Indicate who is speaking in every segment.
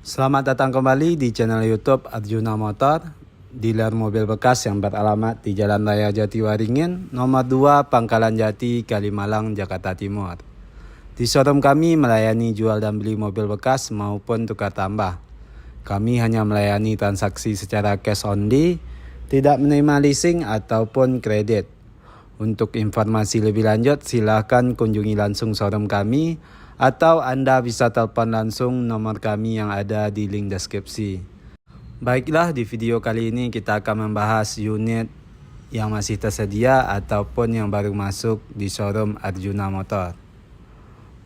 Speaker 1: Selamat datang kembali di channel YouTube Arjuna Motor, dealer mobil bekas yang beralamat di Jalan Raya Jatiwaringin, nomor 2, Pangkalan Jati, Kalimalang, Jakarta Timur. Di showroom kami melayani jual dan beli mobil bekas maupun tukar tambah. Kami hanya melayani transaksi secara cash only, tidak menerima leasing ataupun kredit. Untuk informasi lebih lanjut, silakan kunjungi langsung showroom kami atau Anda bisa telepon langsung nomor kami yang ada di link deskripsi. Baiklah, di video kali ini kita akan membahas unit yang masih tersedia ataupun yang baru masuk di showroom Arjuna Motor.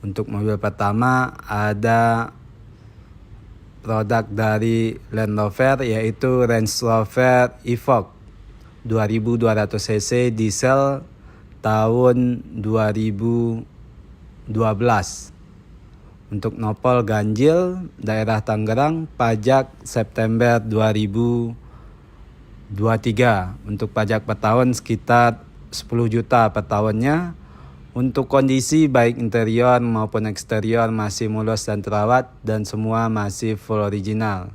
Speaker 1: Untuk mobil pertama ada produk dari Land Rover, yaitu Range Rover Evoque 2200 cc diesel tahun 2012. Untuk nopol ganjil daerah Tangerang, pajak September 2023. Untuk pajak per tahun sekitar 10 juta per tahunnya. Untuk kondisi baik interior maupun eksterior masih mulus dan terawat dan semua masih full original.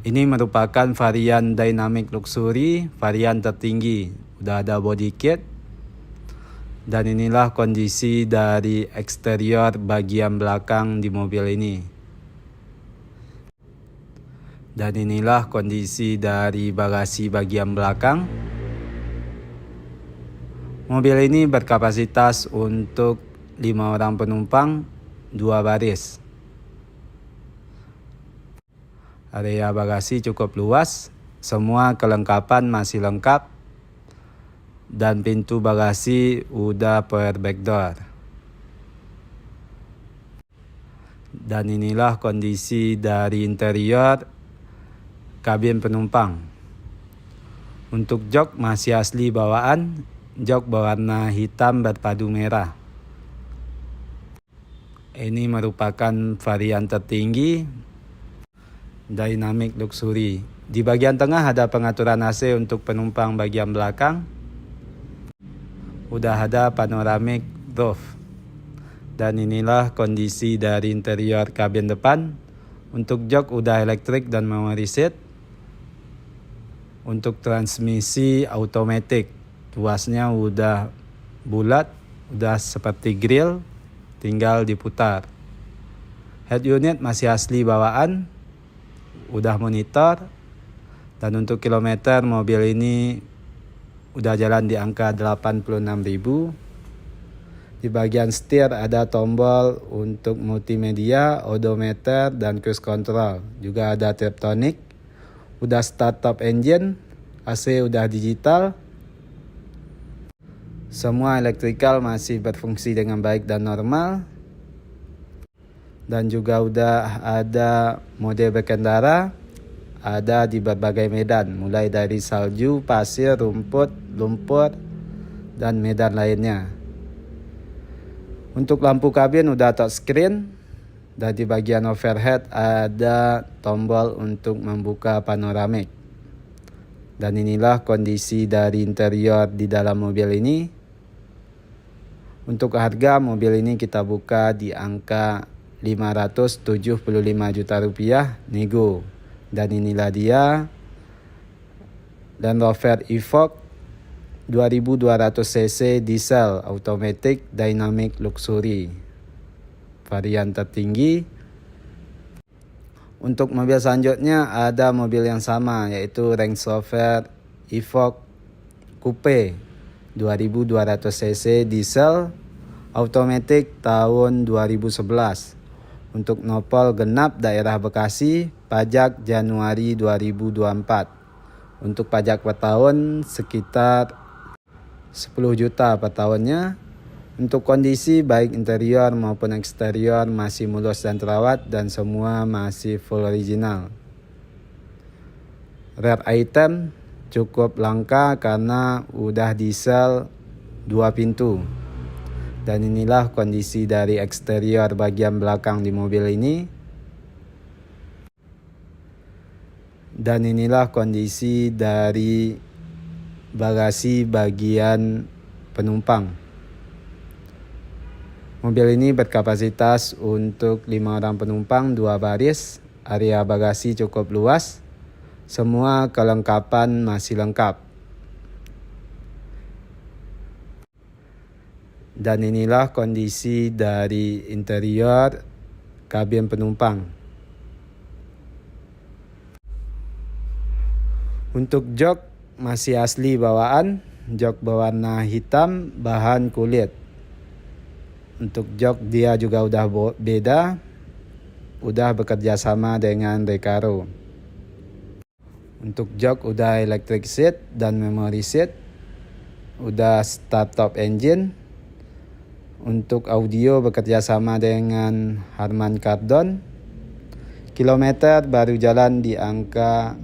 Speaker 1: Ini merupakan varian Dynamic Luxury, varian tertinggi. Udah ada body kit. Dan inilah kondisi dari eksterior bagian belakang di mobil ini. Dan inilah kondisi dari bagasi bagian belakang. Mobil ini berkapasitas untuk 5 orang penumpang, 2 baris. Area bagasi cukup luas, semua kelengkapan masih lengkap. Dan pintu bagasi udah power back door. Dan inilah kondisi dari interior kabin penumpang. Untuk jok masih asli bawaan, jok berwarna hitam berpadu merah. Ini merupakan varian tertinggi Dynamic Luxury. Di bagian tengah ada pengaturan AC untuk penumpang bagian belakang. Udah ada panoramic roof. Dan inilah kondisi dari interior kabin depan. Untuk jok udah elektrik dan memory seat. Untuk transmisi automatic, tuasnya udah bulat, udah seperti grill, tinggal diputar. Head unit masih asli bawaan, udah monitor. Dan untuk kilometer mobil ini udah jalan di angka 86.000. Di bagian setir ada tombol untuk multimedia, odometer, dan cruise control. Juga ada Tiptronic. Udah start top engine, AC udah digital. Semua elektrikal masih berfungsi dengan baik dan normal. Dan juga udah ada mode berkendara. Ada di berbagai medan, mulai dari salju, pasir, rumput, lumpur, dan medan lainnya. Untuk lampu kabin udah touchscreen, dan di bagian overhead ada tombol untuk membuka panoramik. Dan inilah kondisi dari interior di dalam mobil ini. Untuk harga mobil ini kita buka di angka 575 juta rupiah nego. Dan inilah dia Land Rover Evoque 2200 cc diesel automatic Dynamic Luxury, varian tertinggi. Untuk mobil selanjutnya ada mobil yang sama, yaitu Range Rover Evoque Coupe 2200 cc diesel automatic tahun 2011. Untuk nopol genap daerah Bekasi, pajak Januari 2024. Untuk pajak per tahun sekitar 10 juta per tahunnya. Untuk kondisi baik interior maupun eksterior masih mulus dan terawat dan semua masih full original. Rare item cukup langka karena udah diesel 2 pintu. Dan inilah kondisi dari eksterior bagian belakang di mobil ini. Dan inilah kondisi dari bagasi bagian penumpang. Mobil ini berkapasitas untuk 5 orang penumpang, 2 baris, area bagasi cukup luas, semua kelengkapan masih lengkap. Dan inilah kondisi dari interior kabin penumpang. Untuk jok masih asli bawaan, jok berwarna hitam, bahan kulit. Untuk jok dia juga udah beda, udah bekerja sama dengan Recaro. Untuk jok udah electric seat dan memory seat, udah start top engine. Untuk audio bekerja sama dengan Harman Kardon. Kilometer baru jalan di angka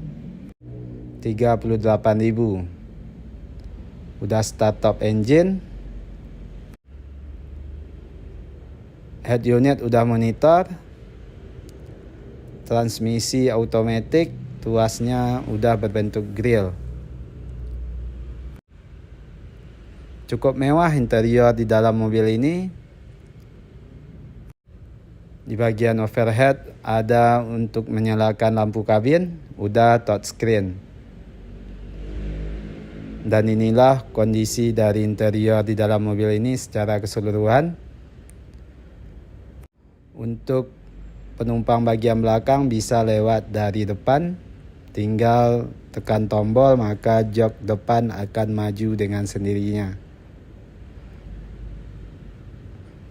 Speaker 1: 38.000. Udah start top engine. Head unit udah monitor. Transmisi automatic, tuasnya udah berbentuk grill. Cukup mewah interior di dalam mobil ini. Di bagian overhead ada untuk menyalakan lampu kabin, udah touchscreen. Dan inilah kondisi dari interior di dalam mobil ini secara keseluruhan. Untuk penumpang bagian belakang bisa lewat dari depan, tinggal tekan tombol maka jok depan akan maju dengan sendirinya.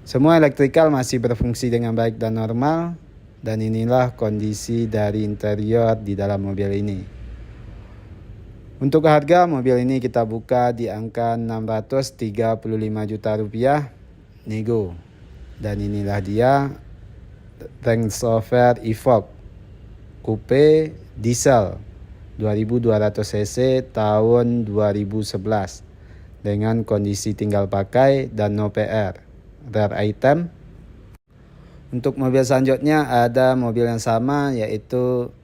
Speaker 1: Semua elektrikal masih berfungsi dengan baik dan normal, dan inilah kondisi dari interior di dalam mobil ini. Untuk harga mobil ini kita buka di angka 635 juta rupiah, nego. Dan inilah dia Range Rover Evoque Coupe diesel 2200 cc tahun 2011 dengan kondisi tinggal pakai dan no PR, rare item. Untuk mobil selanjutnya ada mobil yang sama, yaitu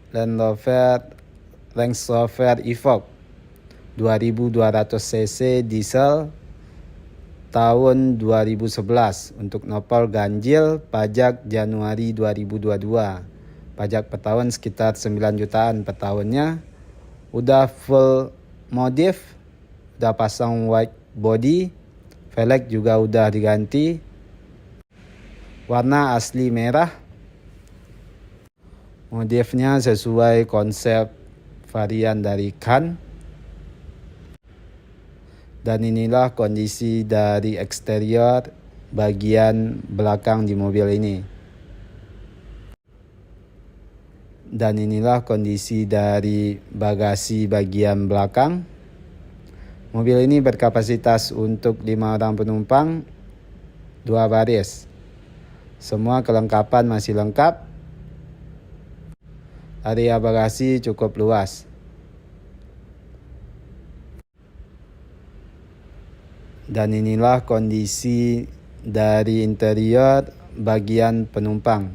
Speaker 1: Range Rover Evoque 2200 cc diesel tahun 2011 untuk nopol ganjil, pajak Januari 2022. Pajak per tahun sekitar 9 jutaan per tahunnya. Udah full modif, udah pasang white body, velg juga udah diganti. Warna asli merah. Modifnya sesuai konsep varian dari Kan. Dan inilah kondisi dari eksterior bagian belakang di mobil ini. Dan inilah kondisi dari bagasi bagian belakang. Mobil ini berkapasitas untuk 5 orang penumpang, 2 baris. Semua kelengkapan masih lengkap. Area bagasi cukup luas. Dan inilah kondisi dari interior bagian penumpang.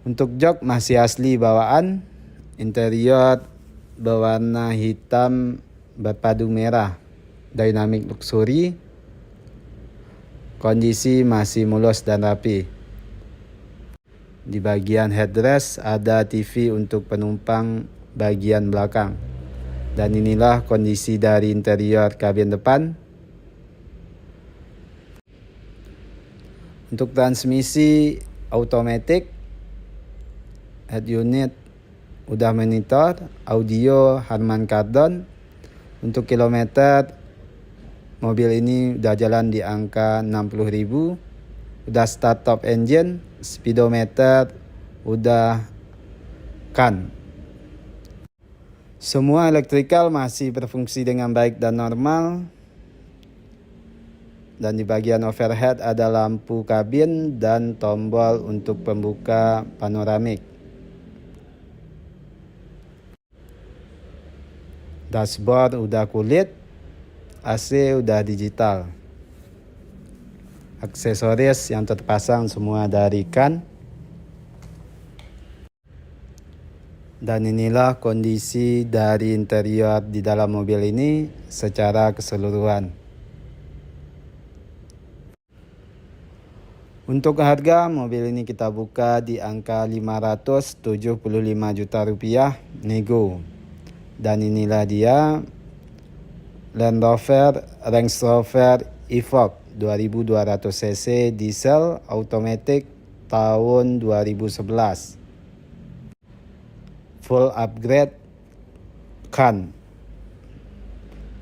Speaker 1: Untuk jok masih asli bawaan, interior berwarna hitam berpadu merah, dynamic luxury. Kondisi masih mulus dan rapi. Di bagian headrest ada TV untuk penumpang bagian belakang. Dan inilah kondisi dari interior kabin depan. Untuk transmisi automatic, head unit udah monitor, audio Harman Kardon. Untuk kilometer, mobil ini udah jalan di angka 60.000. Udah start top engine, speedometer udah Kan. Semua elektrikal masih berfungsi dengan baik dan normal. Dan di bagian overhead ada lampu kabin dan tombol untuk pembuka panoramik. Dashboard udah kulit, AC udah digital. Aksesoris yang terpasang semua dari Kan. Dan inilah kondisi dari interior di dalam mobil ini secara keseluruhan. Untuk harga mobil ini kita buka di angka 575 juta rupiah nego. Dan inilah dia Land Rover Range Rover Evoque 2200 cc diesel automatic tahun 2011. Full upgrade kan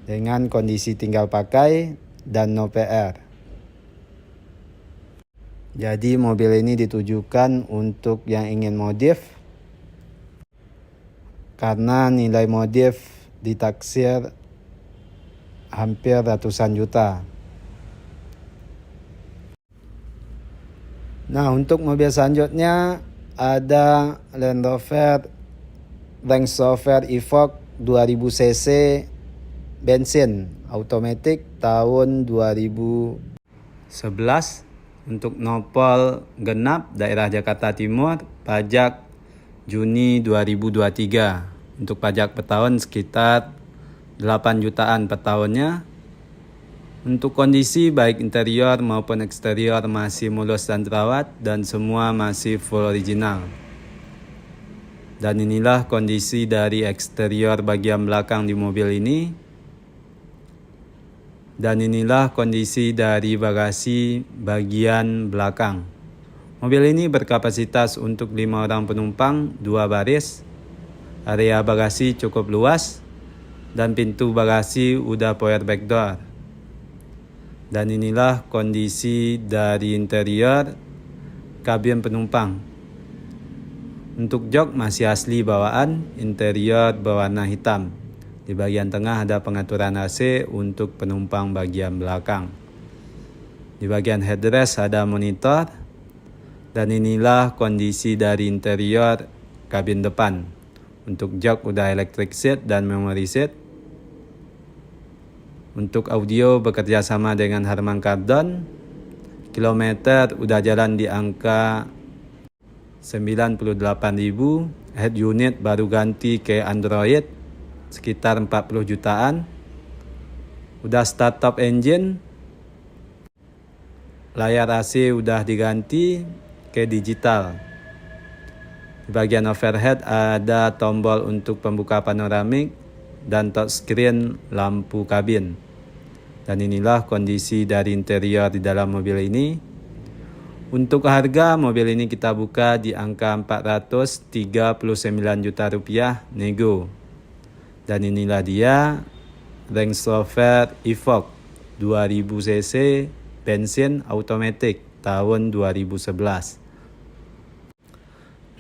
Speaker 1: dengan kondisi tinggal pakai dan no PR. Jadi mobil ini ditujukan untuk yang ingin modif karena nilai modif ditaksir hampir ratusan juta. Nah, untuk mobil selanjutnya ada Land Rover Range Rover Evoque 2000 cc bensin automatic tahun 2011 untuk nopol genap daerah Jakarta Timur, pajak Juni 2023. Untuk pajak per tahun sekitar 8 jutaan per tahunnya. Untuk kondisi baik interior maupun eksterior masih mulus dan terawat dan semua masih full original. Dan inilah kondisi dari eksterior bagian belakang di mobil ini. Dan inilah kondisi dari bagasi bagian belakang. Mobil ini berkapasitas untuk 5 orang penumpang, 2 baris. Area bagasi cukup luas dan pintu bagasi udah power back door. Dan inilah kondisi dari interior kabin penumpang. Untuk jok masih asli bawaan, interior berwarna hitam. Di bagian tengah ada pengaturan AC untuk penumpang bagian belakang. Di bagian headrest ada monitor. Dan inilah kondisi dari interior kabin depan. Untuk jok udah electric seat dan memory seat. Untuk audio bekerja sama dengan Harman Kardon. Kilometer udah jalan di angka 98.000. Head unit baru ganti ke Android sekitar 40 jutaan. Udah start top engine. Layar AC udah diganti ke digital. Di bagian overhead ada tombol untuk pembuka panoramik dan touchscreen lampu kabin. Dan inilah kondisi dari interior di dalam mobil ini. Untuk harga mobil ini kita buka di angka 439 juta rupiah nego. Dan inilah dia Range Rover Evoque 2000 cc bensin automatic tahun 2011.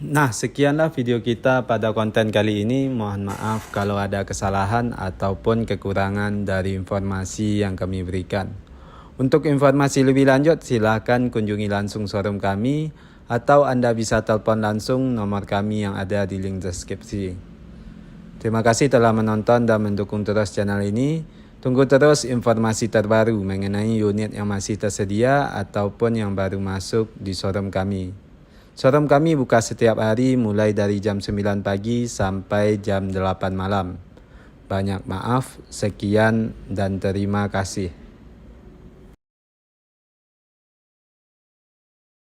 Speaker 1: Nah, sekianlah video kita pada konten kali ini. Mohon maaf kalau ada kesalahan ataupun kekurangan dari informasi yang kami berikan. Untuk informasi lebih lanjut silakan kunjungi langsung showroom kami atau Anda bisa telepon langsung nomor kami yang ada di link deskripsi. Terima kasih telah menonton dan mendukung terus channel ini. Tunggu terus informasi terbaru mengenai unit yang masih tersedia ataupun yang baru masuk di showroom kami. Showroom kami buka setiap hari mulai dari jam 9 pagi sampai jam 8 malam. Banyak maaf, sekian dan terima kasih.